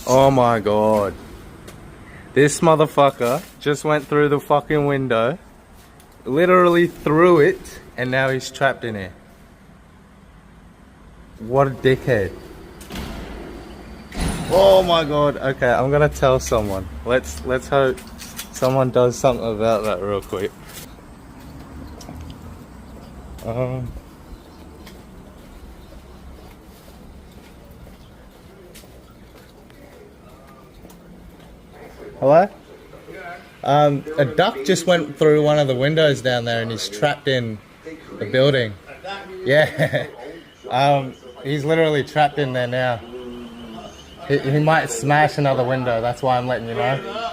Oh my god. This motherfucker just went through the fucking window, literally threw it, and now he's trapped in here. What a dickhead. Oh my god. Okay, I'm gonna tell someone. Let's hope someone does something about that real quick. Hello? A duck just went through one of the windows down there and he's trapped in the building. Yeah. He's literally trapped in there now. He might smash another window, that's why I'm letting you know.